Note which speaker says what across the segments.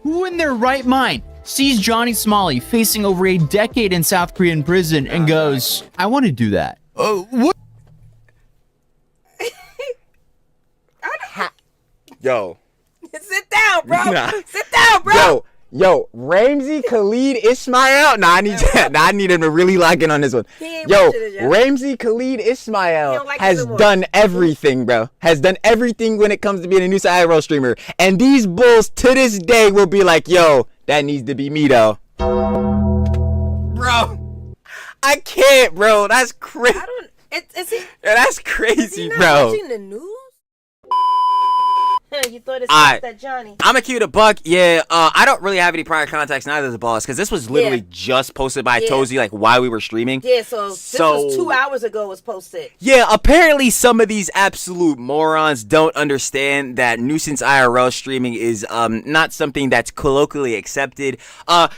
Speaker 1: Who in their right mind sees Johnny Somali facing over a decade in South Korean prison and goes, I want to do that? What?
Speaker 2: Yo.
Speaker 3: Sit down, bro. Sit down, bro.
Speaker 2: Yo, Ramsey Khalid Ismail. Nah, I need him to really lock in on this one. Yo, Ramsey Khalid Ismail has done everything, bro. Has done everything when it comes to being a new IRL streamer. And these bulls to this day will be like, yo, that needs to be me though. Bro. I can't, bro. That's crazy. That's crazy,
Speaker 3: is he not
Speaker 2: bro.
Speaker 3: watching the news? You thought it's that Johnny.
Speaker 2: I'm gonna keep it a buck. Yeah, I don't really have any prior contacts, neither does the boss, because this was literally just posted by Tozy, like, while we were streaming.
Speaker 3: Yeah, so this was 2 hours ago was posted. Yeah,
Speaker 2: apparently some of these absolute morons don't understand that nuisance IRL streaming is not something that's colloquially accepted.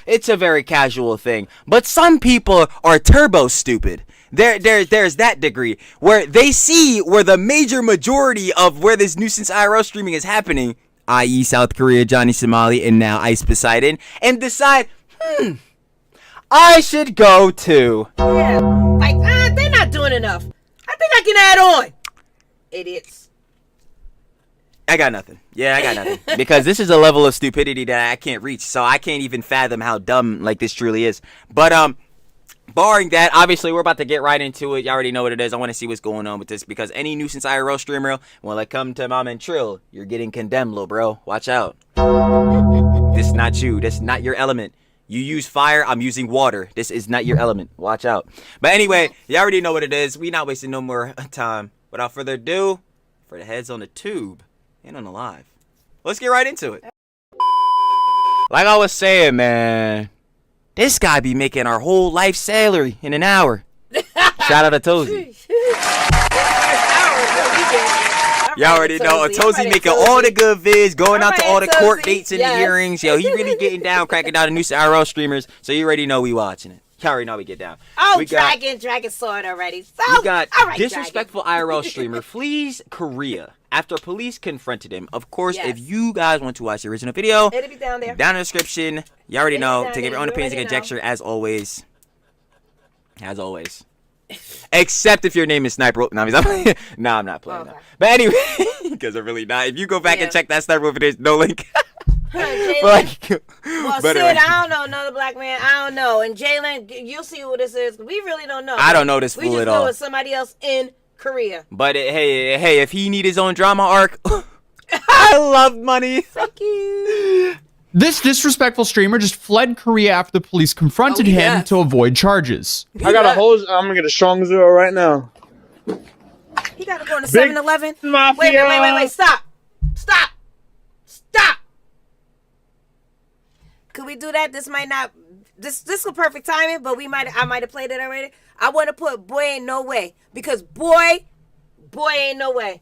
Speaker 2: It's a very casual thing. But some people are turbo stupid. There's that degree where they see where the major majority of where this nuisance IRL streaming is happening, i.e. South Korea, Johnny Somali, and now Ice Poseidon, and decide, I should go too.
Speaker 3: Yeah, like, they're not doing enough. I think I can add on. Idiots.
Speaker 2: I got nothing. Yeah, I got nothing. Because this is a level of stupidity that I can't reach, so I can't even fathom how dumb like this truly is. But barring that, obviously, we're about to get right into it. You already know what it is. I want to see what's going on with this because any nuisance IRL streamer, when it come to Mom and Trill, you're getting condemned, little bro. Watch out. This is not you. This is not your element. You use fire. I'm using water. This is not your element. Watch out. But anyway, you already know what it is. We not wasting no more time. Without further ado, for the heads on the tube and on the live, let's get right into it. Like I was saying, man. This guy be making our whole life salary in an hour. Shout out to Tozy. Y'all already know. Tozy making all the good vids, going out to all the court dates and the hearings. Yo, he really getting down, cracking down the new IRL streamers. So you already know we watching it. Y'all already know we get down.
Speaker 3: Oh, Dragon saw it already. So,
Speaker 2: we got disrespectful IRL streamer flees Korea after police confronted him. Of course, if you guys want to watch the original video,
Speaker 3: it'll be down there.
Speaker 2: Down in the description. You already know. To give your own opinions and conjecture, as always. As always. Except if your name is Sniper. No, I'm not playing that. But anyway, because I'm really not. If you go back and check that Sniper, there's no link.
Speaker 3: Well, Sid, I don't know, another black man, I don't know. And Jalen, you'll see who this is. We really don't know.
Speaker 2: I don't know this fool at all.
Speaker 3: We just know it's somebody else in Korea.
Speaker 2: But hey, if he need his own drama arc, I love money.
Speaker 3: Thank you.
Speaker 1: This disrespectful streamer just fled Korea after the police confronted him to avoid charges.
Speaker 4: I got a hose. I'm gonna get a strong zero right now.
Speaker 3: He gotta go to 7-Eleven. Wait, stop. Could we do that? This might not. This is perfect timing, but I might have played it already. I want to put boy ain't no way because boy ain't no way.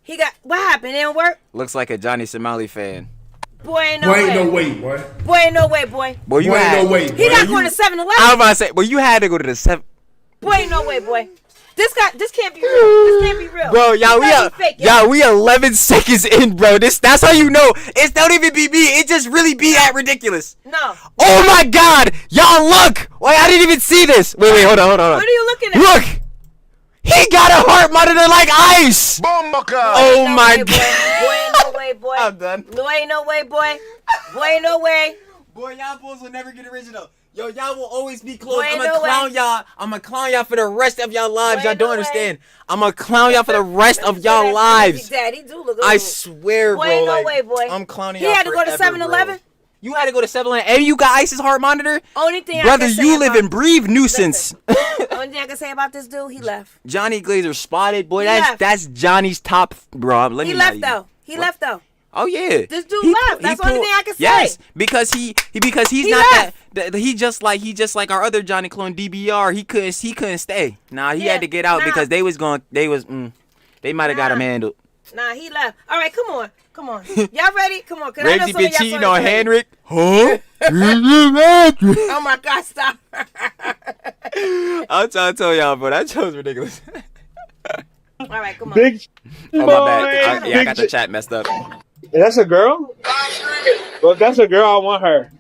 Speaker 3: He got what happened? It didn't work.
Speaker 2: Looks like a Johnny Somali fan.
Speaker 3: Boy ain't no way.
Speaker 5: Boy ain't no way, boy.
Speaker 3: Boy ain't no way, boy.
Speaker 2: Boy, you had
Speaker 5: ain't no way.
Speaker 3: He got going to 7-Eleven.
Speaker 2: I was about to say, well, you had to go to the 7.
Speaker 3: Boy ain't no way, boy. This can't be real. This can't be real.
Speaker 2: Bro, we 11 seconds in, bro. That's how you know. It don't even be me. It just really be that ridiculous.
Speaker 3: No.
Speaker 2: Oh my God, y'all look. Wait, I didn't even see this. Wait, hold on.
Speaker 3: What are you looking at?
Speaker 2: Look, he got a heart monitor like Ice. Oh my God.
Speaker 3: Boy ain't no way, boy.
Speaker 2: I'm done.
Speaker 3: Boy ain't no way, boy. Boy ain't no way.
Speaker 2: Boy, y'all bulls will never get original. Yo, y'all will always be close. I'm gonna clown y'all. I'm gonna clown y'all for the rest of y'all lives. Y'all don't understand. I'm gonna clown y'all for the rest of y'all lives.
Speaker 3: Daddy do look
Speaker 2: I swear, bro.
Speaker 3: Boy, ain't no way, boy.
Speaker 2: I'm clowning y'all.
Speaker 3: He had to go to 7-Eleven.
Speaker 2: You had to go to 7-Eleven, and you got Ice's heart monitor.
Speaker 3: Only thing,
Speaker 2: brother, you live and breathe nuisance.
Speaker 3: Only thing I can say about this dude, he left.
Speaker 2: Johnny Glazer spotted, boy. That's Johnny's top, bro. He left though. Oh yeah,
Speaker 3: this dude left. That's the only thing I can say.
Speaker 2: Yes, because he's not that. He just like our other Johnny clone DBR. He couldn't stay. Nah, he had to get out because they might have got him handled.
Speaker 3: Nah, he left. All right, come on. Y'all ready? Come on.
Speaker 2: Ramsey been cheating on Henrik. Huh?
Speaker 3: Oh my God, stop.
Speaker 2: I'm trying to tell y'all, bro. That show's ridiculous.
Speaker 3: All right, come on.
Speaker 4: Big
Speaker 2: oh my bad. I got the chat messed up.
Speaker 4: That's a girl? Well, if that's a girl, I want her.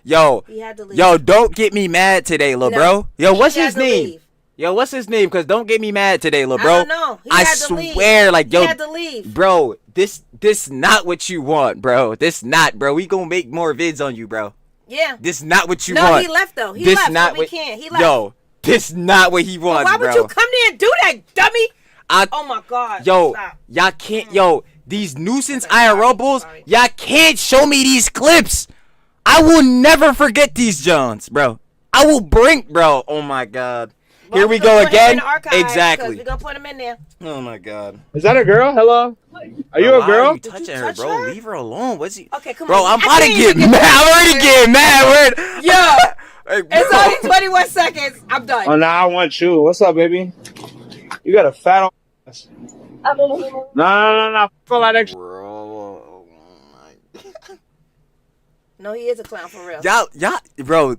Speaker 2: Yo,
Speaker 3: He had to leave.
Speaker 2: yo, don't get me mad today, lil'
Speaker 3: No,
Speaker 2: bro. Yo, what's
Speaker 3: he had
Speaker 2: his
Speaker 3: to
Speaker 2: name?
Speaker 3: leave.
Speaker 2: Yo, what's his name? Cause don't get me mad today, lil' bro.
Speaker 3: I don't know. He
Speaker 2: I
Speaker 3: had to leave.
Speaker 2: swear, like,
Speaker 3: He
Speaker 2: yo,
Speaker 3: had to leave.
Speaker 2: bro, this not what you want, bro. This not, bro. We gonna make more vids on you, bro.
Speaker 3: Yeah.
Speaker 2: This not what you
Speaker 3: No,
Speaker 2: want.
Speaker 3: he left though. He
Speaker 2: This
Speaker 3: left.
Speaker 2: not
Speaker 3: So we
Speaker 2: what,
Speaker 3: can't. He left.
Speaker 2: Yo, this not what he wants,
Speaker 3: Why
Speaker 2: bro.
Speaker 3: would you come there and do that, dummy?
Speaker 2: I,
Speaker 3: Oh my God.
Speaker 2: yo,
Speaker 3: Stop.
Speaker 2: y'all can't, yo, these nuisance
Speaker 3: Okay, sorry,
Speaker 2: IRL bulls,
Speaker 3: sorry.
Speaker 2: y'all can't show me these clips. I will never forget these Johns, bro. I will bring, bro. Oh my God.
Speaker 3: Well,
Speaker 2: Here we
Speaker 3: gonna
Speaker 2: go
Speaker 3: put him in
Speaker 2: again.
Speaker 3: the archives, 'cause
Speaker 2: Exactly.
Speaker 3: We're gonna put him in there.
Speaker 2: Oh my God.
Speaker 4: Is that a girl? Hello? Are you
Speaker 2: Bro,
Speaker 4: a
Speaker 2: why
Speaker 4: girl?
Speaker 2: Are you
Speaker 3: Did
Speaker 2: touching
Speaker 3: you
Speaker 2: her,
Speaker 3: touch
Speaker 2: bro?
Speaker 3: her?
Speaker 2: Leave her alone. What's he?
Speaker 3: Okay, come
Speaker 2: Bro,
Speaker 3: on.
Speaker 2: I'm
Speaker 3: I
Speaker 2: about to
Speaker 3: can't
Speaker 2: get
Speaker 3: even
Speaker 2: mad. I'm already getting mad.
Speaker 3: Yo,
Speaker 2: Hey, bro.
Speaker 3: it's only 21 seconds. I'm done.
Speaker 4: Oh, nah, I want you. What's up, baby? You got a fat ass. No. Fuck all that extra.
Speaker 2: Bro, oh my.
Speaker 3: No, he is a clown for real.
Speaker 2: Y'all, bro.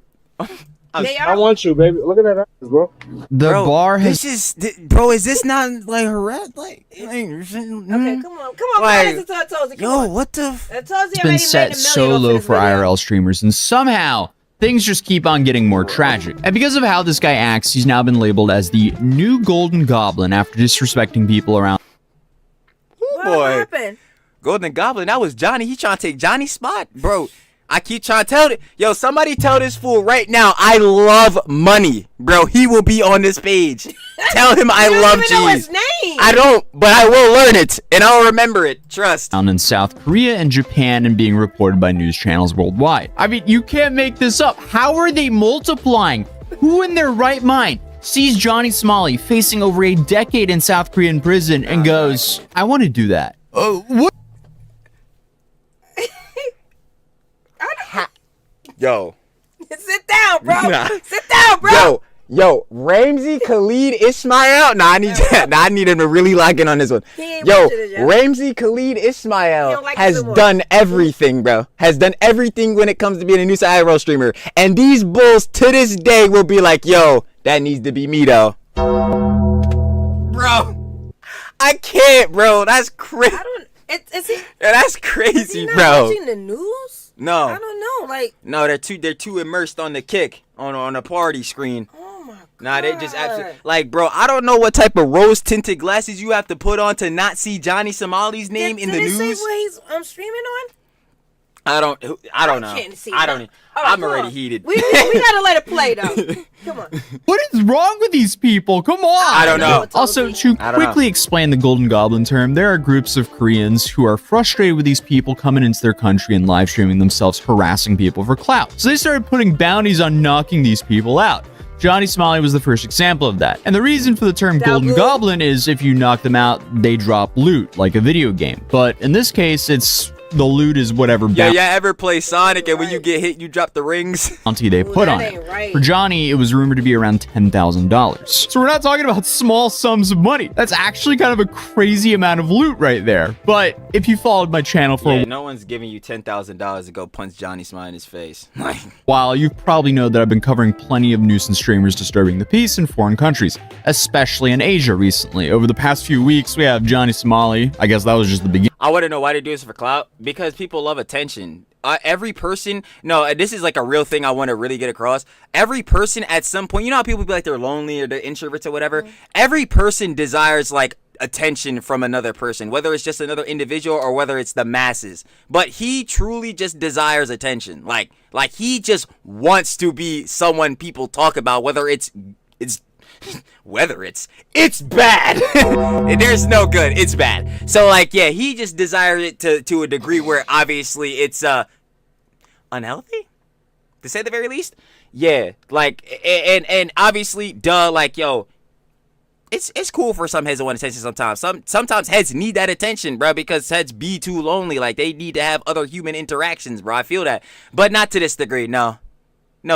Speaker 3: They
Speaker 4: I
Speaker 3: are.
Speaker 4: want you, baby. Look at that ass, bro.
Speaker 1: The
Speaker 2: Bro,
Speaker 1: bar has
Speaker 2: bro, is this not like harass? Like,
Speaker 3: Okay,
Speaker 2: okay,
Speaker 3: come on.
Speaker 2: Like,
Speaker 3: Listen to Tozy. Come
Speaker 2: yo,
Speaker 3: on.
Speaker 2: what the?
Speaker 3: Tozy
Speaker 1: been set so low for IRL streamers, and somehow things just keep on getting more tragic. And because of how this guy acts, he's now been labeled as the new Golden Goblin after disrespecting people around.
Speaker 3: What
Speaker 2: Boy.
Speaker 3: happened?
Speaker 2: Golden Goblin, that was Johnny. He trying to take Johnny's spot, bro. I keep trying to tell it. Yo, somebody tell this fool right now. I love money, bro. He will be on this page. Tell him I
Speaker 3: You
Speaker 2: love
Speaker 3: don't even know his
Speaker 2: cheese.
Speaker 3: name.
Speaker 2: I don't, but I will learn it and I'll remember it. Trust.
Speaker 1: Down in South Korea and Japan and being reported by news channels worldwide. I mean, you can't make this up. How are they multiplying? Who in their right mind sees Johnny Somali facing over a decade in South Korean prison and goes, I want to do that? What?
Speaker 2: Yo.
Speaker 3: Sit down, bro.
Speaker 2: Nah.
Speaker 3: Sit down, bro.
Speaker 2: Yo, Ramsey Khalid Ismail. Nah, I need him to really lock in on this one.
Speaker 3: He ain't
Speaker 2: Yo,
Speaker 3: watching it yet.
Speaker 2: Ramsey Khalid
Speaker 3: He
Speaker 2: Ismail
Speaker 3: don't like it
Speaker 2: has
Speaker 3: no more.
Speaker 2: done everything, bro. Has done everything when it comes to being a new IRL streamer. And these bulls to this day will be like, yo, that needs to be me though. Bro, I can't, bro. That's crazy.
Speaker 3: I don't. Is he?
Speaker 2: That's
Speaker 3: Is
Speaker 2: crazy,
Speaker 3: he not
Speaker 2: bro.
Speaker 3: watching the news?
Speaker 2: No.
Speaker 3: I don't know. Like,
Speaker 2: No, they're too immersed on the kick on a party screen.
Speaker 3: oh my God.
Speaker 2: Nah, they just absolutely like, bro. I don't know what type of rose-tinted glasses you have to put on to not see Johnny Somali's name in the
Speaker 3: Did it
Speaker 2: news.
Speaker 3: say what he's streaming on?
Speaker 2: I don't know.
Speaker 3: Can't see
Speaker 2: I don't.
Speaker 3: that. All right,
Speaker 2: I'm
Speaker 3: come
Speaker 2: already
Speaker 3: on.
Speaker 2: heated.
Speaker 3: We gotta let it play though. Come on.
Speaker 1: What is wrong with these people? Come on.
Speaker 2: I don't know.
Speaker 1: Also, to
Speaker 2: I don't know.
Speaker 1: quickly explain the Golden Goblin term, there are groups of Koreans who are frustrated with these people coming into their country and live streaming themselves harassing people for clout. So they started putting bounties on knocking these people out. Johnny Somali was the first example of that. And the reason for the term Golden
Speaker 3: loot?
Speaker 1: Goblin is if you knock them out, they drop loot, like a video game. But in this case, it's the loot is whatever
Speaker 2: Yeah, ever play Sonic and when you get hit, you drop the rings?
Speaker 1: bounty they put
Speaker 3: that
Speaker 1: on
Speaker 3: ain't
Speaker 1: it.
Speaker 3: right.
Speaker 1: For Johnny, it was rumored to be around $10,000. So we're not talking about small sums of money. That's actually kind of a crazy amount of loot right there. But if you followed my channel for
Speaker 2: Yeah,
Speaker 1: a
Speaker 2: no one's giving you $10,000 to go punch Johnny Smile in his face. Like,
Speaker 1: while, you probably know that I've been covering plenty of nuisance streamers disturbing the peace in foreign countries, especially in Asia recently. Over the past few weeks, we have Johnny Somali. I guess that was just the beginning.
Speaker 2: I want to know why they do this for clout. Because people love attention. Every person, no, this is like a real thing I want to really get across. Every person at some point, you know how people be like they're lonely or they're introverts or whatever? Every person desires like attention from another person, whether it's just another individual or whether it's the masses. But he truly just desires attention. Like he just wants to be someone people talk about, whether it's bad. There's no good. It's bad. So like, yeah, he just desires it to a degree where obviously it's unhealthy, to say the very least. Yeah, like and obviously, duh, like, yo, it's cool for some heads to want attention sometimes. Sometimes heads need that attention, bro, because heads be too lonely. Like they need to have other human interactions, bro. I feel that, but not to this degree. No,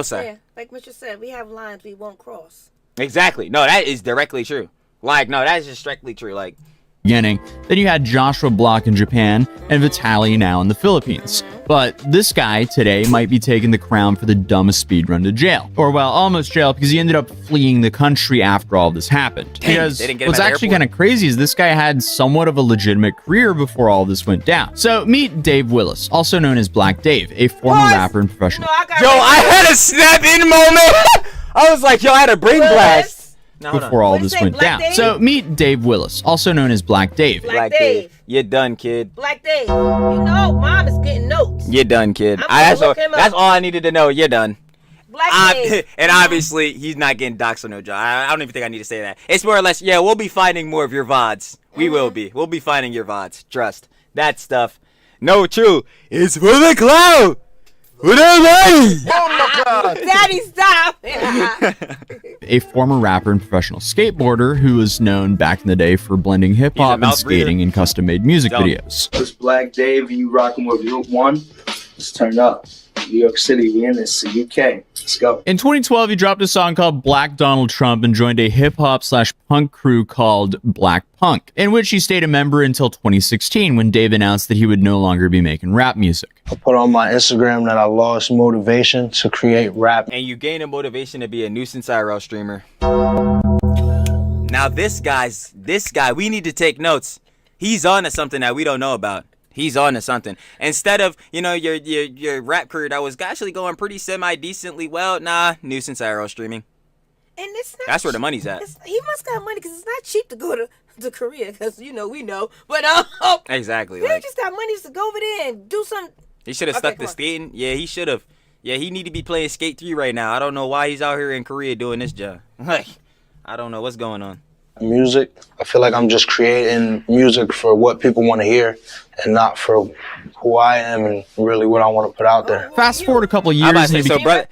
Speaker 2: sir.
Speaker 3: Yeah, like Mr. said, we have lines we won't cross.
Speaker 2: Exactly. No, that is directly true. Like, no, that is just strictly true. Like,
Speaker 1: beginning. Then you had Joshua Block in Japan and Vitaly now in the Philippines. But this guy today might be taking the crown for the dumbest speedrun to jail. Or, well, almost jail, because he ended up fleeing the country after all this happened. Because what's actually kind of crazy is this guy had somewhat of a legitimate career before all this went down. So meet Dave Willis, also known as Black Dave, a former rapper and professional.
Speaker 2: I had a snap in moment. I was like, yo, I had a brain blast.
Speaker 1: Before all this went down. So meet Dave Willis, also known as Black Dave.
Speaker 3: Black Dave.
Speaker 2: You're done, kid.
Speaker 3: Black Dave. You know, mom is getting notes.
Speaker 2: You're done, kid. That's all I needed to know. You're done.
Speaker 3: Black Dave.
Speaker 2: And obviously, he's not getting doxxed or no job. I don't even think I need to say that. It's more or less, yeah, we'll be finding more of your VODs. We will be. We'll be finding your VODs. Trust. That stuff. No, true. It's for the clout.
Speaker 3: Daddy, stop!
Speaker 1: A former rapper and professional skateboarder who was known back in the day for blending hip-hop and skating in custom-made music videos.
Speaker 4: This Black Dave, you rocking with Route 1? Let's turn up. New York City, we in this, UK. Let's go.
Speaker 1: In 2012, he dropped a song called Black Donald Trump and joined a hip-hop/punk crew called Black Punk, in which he stayed a member until 2016 when Dave announced that he would no longer be making rap music.
Speaker 5: I put on my Instagram that I lost motivation to create rap.
Speaker 2: And you gain a motivation to be a nuisance IRL streamer. Now this guy, we need to take notes. He's on to something that we don't know about. He's on to something. Instead of, your rap career that was actually going pretty semi-decently well, nuisance IRL streaming.
Speaker 3: And it's not.
Speaker 2: That's where the money's at.
Speaker 3: He must got money because it's not cheap to go to Korea because, we know. But,
Speaker 2: exactly.
Speaker 3: He just got money to go over there and do something.
Speaker 2: He should have stuck to skating. Yeah, he should have. Yeah, he need to be playing Skate 3 right now. I don't know why he's out here in Korea doing this job. Like, I don't know what's going on.
Speaker 5: Music, I feel like I'm just creating music for what people want to hear and not for who I am and really what I want to put out there.
Speaker 1: Fast forward a couple years.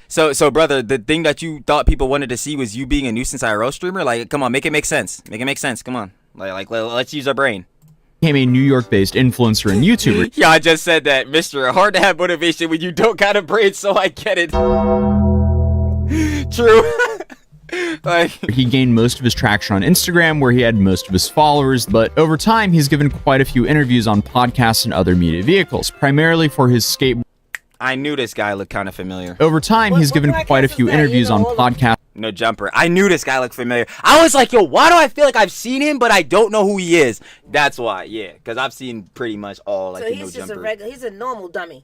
Speaker 2: So brother, the thing that you thought people wanted to see was you being a nuisance IRL streamer. Like, come on, make it make sense. Make it make sense. Come on, like let's use our brain.
Speaker 1: Became a New York-based influencer and YouTuber.
Speaker 2: Yeah, I just said that, Mister. Hard to have motivation when you don't got a brain, so I get it. True.
Speaker 1: He gained most of his traction on Instagram, where he had most of his followers, but over time, he's given quite a few interviews on podcasts and other media vehicles, primarily for his skateboard.
Speaker 2: I knew this guy looked kind of familiar.
Speaker 1: Over time, he's given quite a few interviews on podcasts.
Speaker 2: No Jumper. I knew this guy looked familiar. I was like, yo, why do I feel like I've seen him, but I don't know who he is? That's why, yeah, because I've seen pretty much all, like,
Speaker 3: so
Speaker 2: the
Speaker 3: he's
Speaker 2: No
Speaker 3: just
Speaker 2: Jumper.
Speaker 3: he's a normal dummy.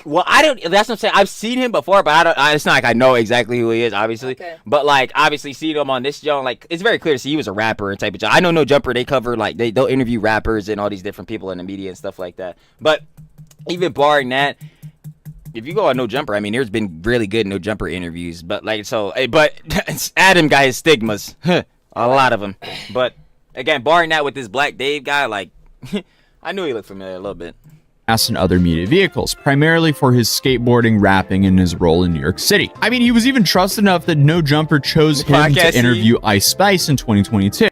Speaker 2: Well, I don't. That's what I'm saying. I've seen him before, but I don't. It's not like I know exactly who he is, obviously.
Speaker 3: Okay.
Speaker 2: But like, obviously, seeing him on this show, like, it's very clear to see he was a rapper and type of job. I know No Jumper. They cover like they'll interview rappers and all these different people in the media and stuff like that. But even barring that, if you go on No Jumper, I mean, there's been really good No Jumper interviews. But like, but Adam guy has stigmas, a lot of them. But again, barring that with this Black Dave guy, like, I knew he looked familiar a little bit.
Speaker 1: And other media vehicles, primarily for his skateboarding, rapping, and his role in New York City. I mean, he was even trusted enough that No Jumper chose him to interview Ice Spice in 2022.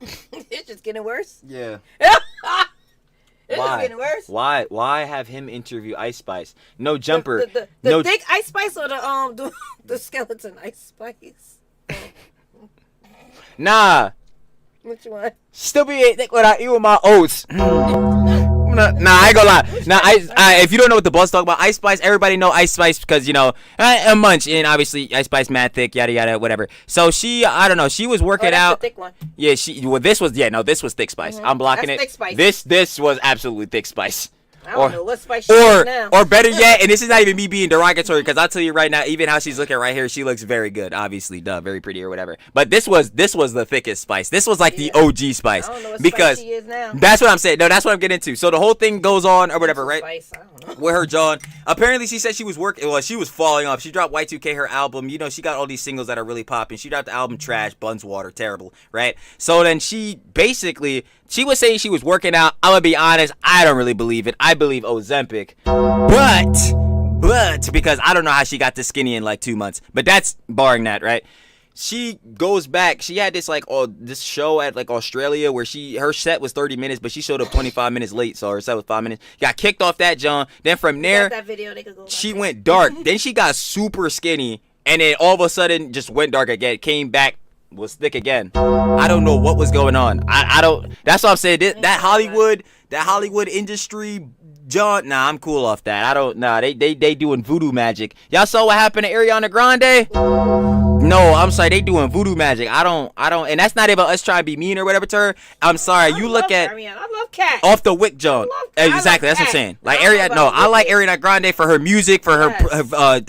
Speaker 3: It's just getting worse.
Speaker 2: Yeah.
Speaker 3: It's just getting worse.
Speaker 2: Why have him interview Ice Spice? No Jumper.
Speaker 3: The thick Ice Spice or the skeleton Ice Spice?
Speaker 2: Nah.
Speaker 3: Which one?
Speaker 2: Still be thick when I eat with my oats. Nah, I ain't gonna lie. Nah, if you don't know what the boss talk about, Ice Spice, everybody know Ice Spice because, a munch, and obviously Ice Spice mad thick, yada yada, whatever. So she, I don't know, she was working out.
Speaker 3: The thick one.
Speaker 2: Yeah, this was Thick Spice. I'm blocking
Speaker 3: That's
Speaker 2: it.
Speaker 3: Thick Spice.
Speaker 2: This was absolutely Thick Spice.
Speaker 3: I don't know what spice she is now.
Speaker 2: Or better yet, and this is not even me being derogatory, because I'll tell you right now, even how she's looking right here, she looks very good. Obviously, very pretty or whatever. But this was the thickest Spice. This was like the OG Spice.
Speaker 3: I don't know what
Speaker 2: because
Speaker 3: spice she is now.
Speaker 2: That's what I'm saying. No, that's what I'm getting into. So the whole thing goes on or whatever, right?
Speaker 3: Spice, I don't know.
Speaker 2: With her John. Apparently, she said she was working. Well, she was falling off. She dropped Y2K, her album. She got all these singles that are really popping. She dropped the album Trash, Buns Water, terrible, right? So then she was saying she was working out. I'm gonna be honest, I don't really believe it. I believe Ozempic, but because I don't know how she got this skinny in like 2 months. But that's barring that, right? She goes back. She had this this show at like Australia where her set was 30 minutes, but she showed up 25 minutes late, so her set was 5 minutes. Got kicked off that, John. Then from there,
Speaker 3: that video, they could go
Speaker 2: she went dark. Then she got super skinny. and then all of a sudden just went dark again, came back, was thick again. I don't know what was going on. I don't. That's what I'm saying. That Hollywood industry, John. Nah, I'm cool off that. I don't. Nah, they doing voodoo magic. Y'all saw what happened to Ariana Grande? No, I'm sorry. They doing voodoo magic. I don't. And that's not about us trying to be mean or whatever to her. I'm sorry. You look at
Speaker 3: Ariana. I love Cat.
Speaker 2: off the wick, John. Exactly. That's what I'm saying. Like Ariana. No, I like Ariana Grande for her music, for her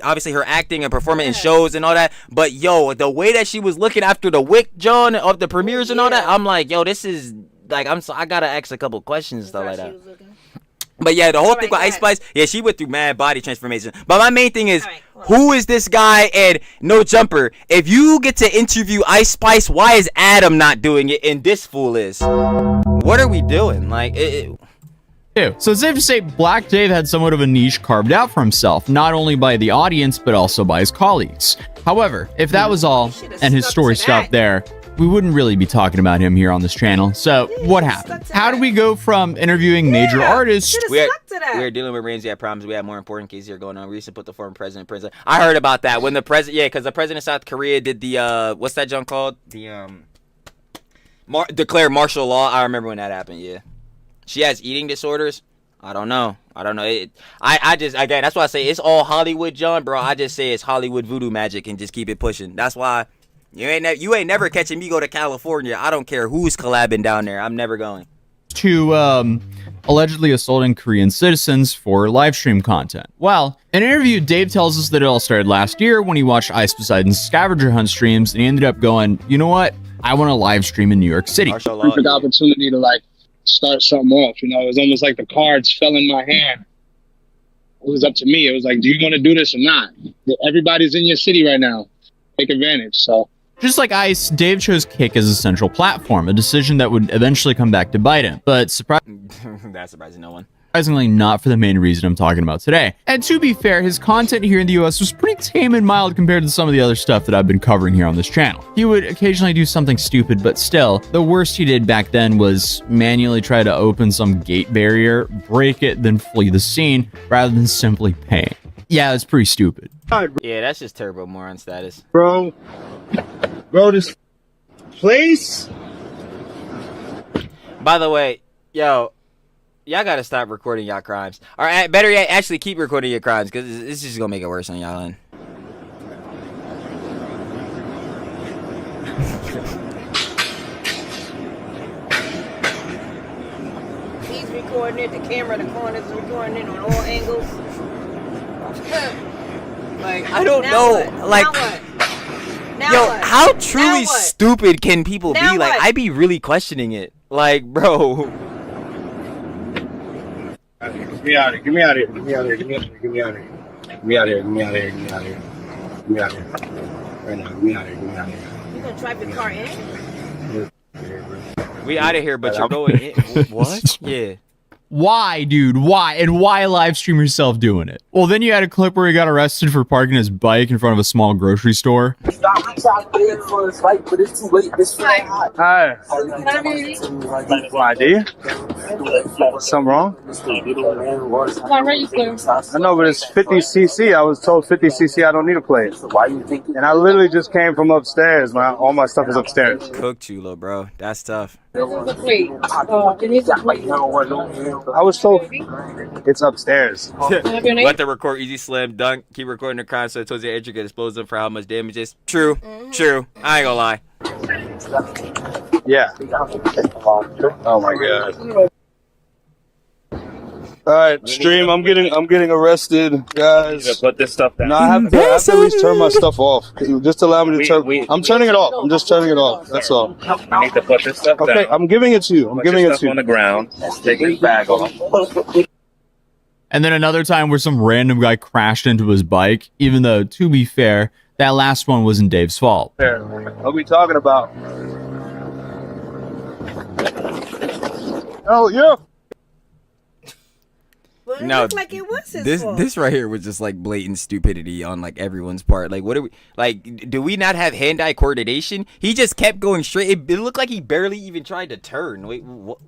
Speaker 2: obviously her acting and performing in shows and all that. But yo, the way that she was looking after the wick, John, of the premieres and all that, I'm like, yo, this is like, I gotta ask a couple questions and stuff like that. But yeah, the whole thing with Ice Spice, yeah, she went through mad body transformation. But my main thing is, who is this guy? And no jumper. If you get to interview Ice Spice, why is Adam not doing it and this fool is? What are we doing? Like,
Speaker 1: So it's safe to say Black Dave had somewhat of a niche carved out for himself, not only by the audience, but also by his colleagues. However, if that was all, and his story stopped there, we wouldn't really be talking about him here on this channel. So what happened? How do we go from interviewing major artists?
Speaker 2: we are dealing with Ramsey. I promise we have more important cases here going on. We used to put the former president in prison. I heard about that when the president, yeah, because the president of South Korea did the what's that junk called? The declare martial law. I remember when that happened. Yeah, she has eating disorders. I don't know. I just, again, that's why I say it's all Hollywood, John, bro. I just say it's Hollywood voodoo magic and just keep it pushing. That's why. You ain't never catching me go to California. I don't care who's collabing down there. I'm never going.
Speaker 1: To allegedly assaulting Korean citizens for live stream content. Well, in an interview, Dave tells us that it all started last year when he watched Ice Poseidon's scavenger hunt streams, and he ended up going, you know what? I want to live stream in New York City.
Speaker 6: Perfect opportunity to like start something off. You know, it was almost like the cards fell in my hand. It was up to me. It was like, do you want to do this or not? Everybody's in your city right now. Take advantage. So.
Speaker 1: Just like Ice, Dave chose Kick as a central platform, a decision that would eventually come back to bite him. But
Speaker 2: that's surprising no one.
Speaker 1: Surprisingly, not for the main reason I'm talking about today. And to be fair, his content here in the US was pretty tame and mild compared to some of the other stuff that I've been covering here on this channel. He would occasionally do something stupid, but still, the worst he did back then was manually try to open some gate barrier, break it, then flee the scene, rather than simply paying. Yeah, it's pretty stupid.
Speaker 2: Yeah, that's just turbo moron status.
Speaker 4: Bro, this place.
Speaker 2: By the way, yo, y'all gotta stop recording y'all crimes. Or better yet, actually keep recording your crimes, because this is just gonna make it worse on y'all end.
Speaker 3: He's recording it. The camera, the corners is recording it on all angles.
Speaker 2: Like, I don't know.
Speaker 3: What?
Speaker 2: Like,
Speaker 3: Now what?
Speaker 2: How truly stupid can people be? Like, I be really questioning it. Like, bro.
Speaker 4: Get me out of here. Get me out of here. Get me out of here. Get me out of here. Get me out of here. Get me out of here. Get me out of here. Get me out of here. Get me out of here. Right now. Get me out of here. Get me out of here.
Speaker 3: You gonna drive your car in?
Speaker 2: We out of here, but you're going in. What? Yeah.
Speaker 1: Why, dude? Why? And why live stream yourself doing it? Well, then you had a clip where he got arrested for parking his bike in front of a small grocery store.
Speaker 4: Hi. ID? Something wrong? I know, but it's 50cc. I was told 50cc. I don't need a plate. And I literally just came from upstairs. All my stuff is upstairs.
Speaker 2: Cooked you, little bro. That's tough.
Speaker 4: I was told it's upstairs.
Speaker 2: Let the record easy slam dunk. Keep recording the crime so it tells you entry get exposed for how much damage is. True. True. I ain't gonna lie.
Speaker 4: Yeah. Oh my god. All right, stream. I'm getting arrested, guys.
Speaker 7: Put this stuff down.
Speaker 4: No, I have to at least turn my stuff off. Just allow me to turn. I'm turning it off. I'm just turning it off. That's all.
Speaker 7: You need to put this stuff down.
Speaker 4: Okay, I'm giving it to you. I'm giving it to you.
Speaker 7: On the ground. Take your bag off.
Speaker 1: And then another time where some random guy crashed into his bike, even though, to be fair, that last one wasn't Dave's fault.
Speaker 4: What are we talking about? Oh, yeah.
Speaker 3: But it
Speaker 2: No,
Speaker 3: looked like it was his fault.
Speaker 2: this right here was just like blatant stupidity on like everyone's part. Like, what are we like? Do we not have hand-eye coordination? He just kept going straight. It looked like he barely even tried to turn. Wait, what?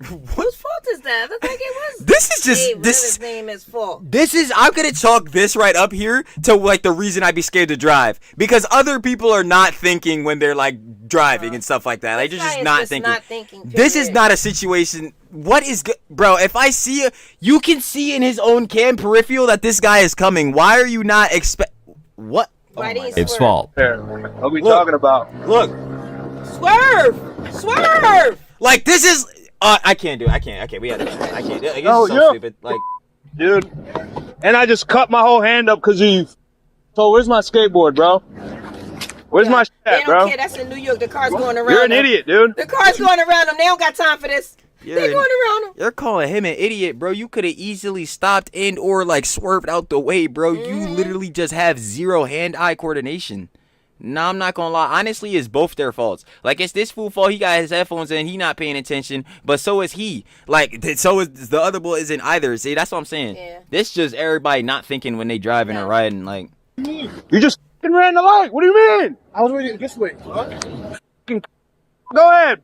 Speaker 3: Whose fault is that? Look like it was.
Speaker 2: This is just
Speaker 3: Dave,
Speaker 2: this.
Speaker 3: his name is full.
Speaker 2: This is, I'm gonna chalk this right up here to like the reason I'd be scared to drive, because other people are not thinking when they're like driving and stuff like that. Like they're just not thinking. This is not a situation. What is good, bro? If I see you can see in his own cam peripheral that this guy is coming. Why are you not what?
Speaker 3: Why did he
Speaker 1: Dave's
Speaker 3: swerve?
Speaker 1: fault.
Speaker 4: What we talking about?
Speaker 2: Look,
Speaker 3: Swerve!
Speaker 2: like this is. I can't do it. I can't. We had to. I can't. Like, this
Speaker 4: No,
Speaker 2: is so
Speaker 4: you're-
Speaker 2: stupid. Like.
Speaker 4: Dude. And I just cut my whole hand up because you. So where's my skateboard, bro? Where's my shit
Speaker 3: They
Speaker 4: at,
Speaker 3: don't
Speaker 4: bro?
Speaker 3: care. That's in New York. The car's going around
Speaker 4: You're an
Speaker 3: them.
Speaker 4: idiot, dude.
Speaker 3: The car's going around them. They don't got time for this. They're going around them.
Speaker 2: You're calling him an idiot, bro. You could have easily stopped and or like swerved out the way, bro. You literally just have zero hand-eye coordination. Nah, I'm not gonna lie. Honestly, it's both their faults. Like, it's this fool fault. He got his headphones in. He not paying attention. But so is he. Like, so is the other boy isn't either. See, that's what I'm saying.
Speaker 3: Yeah.
Speaker 2: This just everybody not thinking when they driving or riding. Like,
Speaker 4: You just f***ing ran the light. What do you mean? I was reading this way. Go ahead.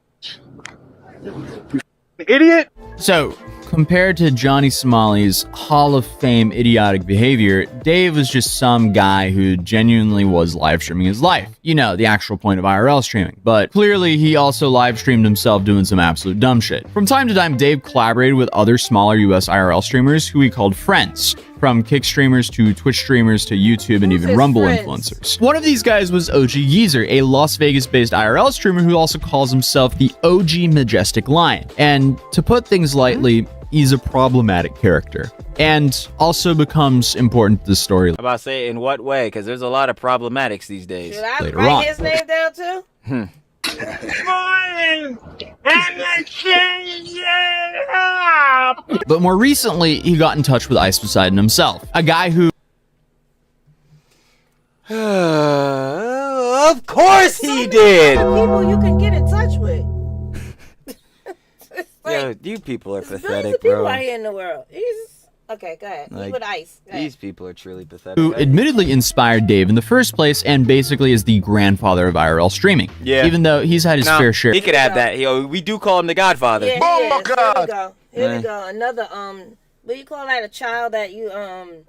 Speaker 4: You idiot.
Speaker 1: So, compared to Johnny Somali's Hall of Fame idiotic behavior, Dave was just some guy who genuinely was live streaming his life. You know, the actual point of IRL streaming. But clearly, he also live streamed himself doing some absolute dumb shit. From time to time, Dave collaborated with other smaller US IRL streamers who he called friends. From Kick streamers to Twitch streamers to YouTube and even
Speaker 3: his
Speaker 1: Rumble
Speaker 3: friends?
Speaker 1: influencers. One of these guys was OG Yeezer, a Las Vegas-based IRL streamer who also calls himself the OG Majestic Lion. And to put things lightly, he's a problematic character. And also becomes important to the story
Speaker 2: I'm about to say in what way? Because there's a lot of problematics these days.
Speaker 3: Should I
Speaker 1: Later
Speaker 3: write
Speaker 1: on.
Speaker 3: his name down too?
Speaker 1: But more recently, he got in touch with Ice Poseidon himself, a guy who
Speaker 2: Of course he did.
Speaker 3: People you can get in touch with. It's like,
Speaker 2: Yo, you people are
Speaker 3: there's billions
Speaker 2: pathetic,
Speaker 3: of people
Speaker 2: bro.
Speaker 3: out here in the world. Okay, go ahead.
Speaker 2: Like,
Speaker 3: He with Ice. Go ahead.
Speaker 2: These people are truly pathetic.
Speaker 1: who admittedly inspired Dave in the first place and basically is the grandfather of IRL streaming.
Speaker 2: Yeah.
Speaker 1: Even though he's had his
Speaker 2: No,
Speaker 1: fair share.
Speaker 2: he could have that. Yo, we do call him the Godfather.
Speaker 3: Yeah,
Speaker 4: Oh
Speaker 3: he
Speaker 4: my
Speaker 3: is. Here
Speaker 4: God.
Speaker 3: we go. Here
Speaker 2: Yeah.
Speaker 3: we go. Another what do you call that? A child that you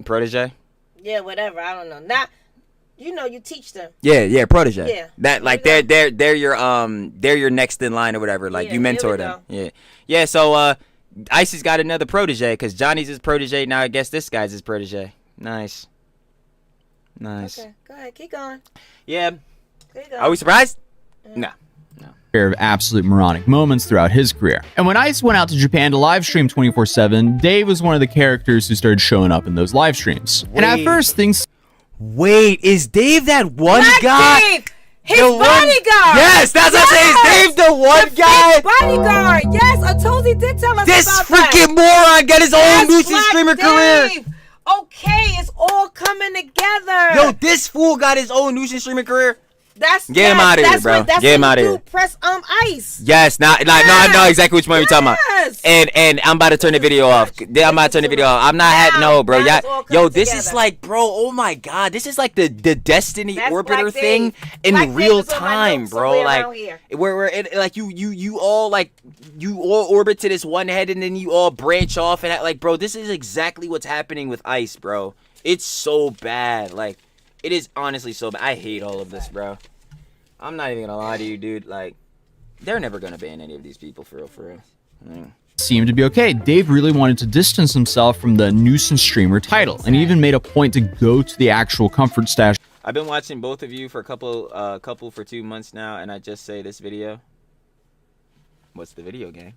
Speaker 2: Protege.
Speaker 3: yeah, whatever. I don't know. Not you know, you teach them.
Speaker 2: Yeah, protege.
Speaker 3: Yeah.
Speaker 2: That like
Speaker 3: There we
Speaker 2: they're your next in line or whatever. Like
Speaker 3: Yeah,
Speaker 2: you
Speaker 3: here
Speaker 2: mentor
Speaker 3: we
Speaker 2: them.
Speaker 3: go.
Speaker 2: Yeah. So Ice has got another protege because Johnny's his protege now. I guess this guy's his protege. Nice.
Speaker 3: Okay, go ahead. Keep going.
Speaker 2: Yeah.
Speaker 3: Keep going.
Speaker 2: Are we surprised? No.
Speaker 1: Share of absolute moronic moments throughout his career. And when Ice went out to Japan to live stream 24/7, Dave was one of the characters who started showing up in those live streams. And at
Speaker 2: Wait.
Speaker 1: first, things
Speaker 2: Wait, is Dave that one
Speaker 3: Black
Speaker 2: guy?
Speaker 3: Dave! His
Speaker 2: The one-
Speaker 3: bodyguard!
Speaker 2: Yes, that's what I'm saying. Is Dave the one guy?
Speaker 3: Bodyguard! Yes, Atozi did tell us
Speaker 2: This
Speaker 3: about that.
Speaker 2: freaking moron got his own
Speaker 3: That's
Speaker 2: nuisance
Speaker 3: Black
Speaker 2: streamer
Speaker 3: Dave.
Speaker 2: career.
Speaker 3: Okay, it's all coming together.
Speaker 2: Yo, this fool got his own nuisance streaming career.
Speaker 3: That's
Speaker 2: Get him outta here,
Speaker 3: that's
Speaker 2: bro.
Speaker 3: What, that's
Speaker 2: Get him
Speaker 3: when
Speaker 2: outta
Speaker 3: you
Speaker 2: here.
Speaker 3: do Press Ice.
Speaker 2: Yes, no, I know exactly which one you're talking about.
Speaker 3: Yes.
Speaker 2: And I'm about to turn the video off. I'm about to turn the video off. I'm not having no, bro.
Speaker 3: Now
Speaker 2: Yeah,
Speaker 3: it's all
Speaker 2: yo,
Speaker 3: coming
Speaker 2: this is
Speaker 3: together.
Speaker 2: like, bro. Oh my God, this is like the Destiny
Speaker 3: That's
Speaker 2: Orbiter
Speaker 3: Black
Speaker 2: thing
Speaker 3: Dave.
Speaker 2: in
Speaker 3: Black Dave
Speaker 2: real
Speaker 3: is on my
Speaker 2: time,
Speaker 3: notes
Speaker 2: bro.
Speaker 3: somewhere
Speaker 2: Like
Speaker 3: around here.
Speaker 2: where it, like you all orbit to this one head and then you all branch off and like, bro, this is exactly what's happening with Ice, bro. It's so bad. Like, it is honestly so bad. I hate all of this, bro. I'm not even gonna lie to you, dude. Like, they're never gonna ban any of these people for real.
Speaker 1: seemed to be okay. Dave really wanted to distance himself from the nuisance streamer title and even made a point to go to the actual comfort stash
Speaker 2: I've been watching both of you for a couple for 2 months now, and I just say this video. What's the video game?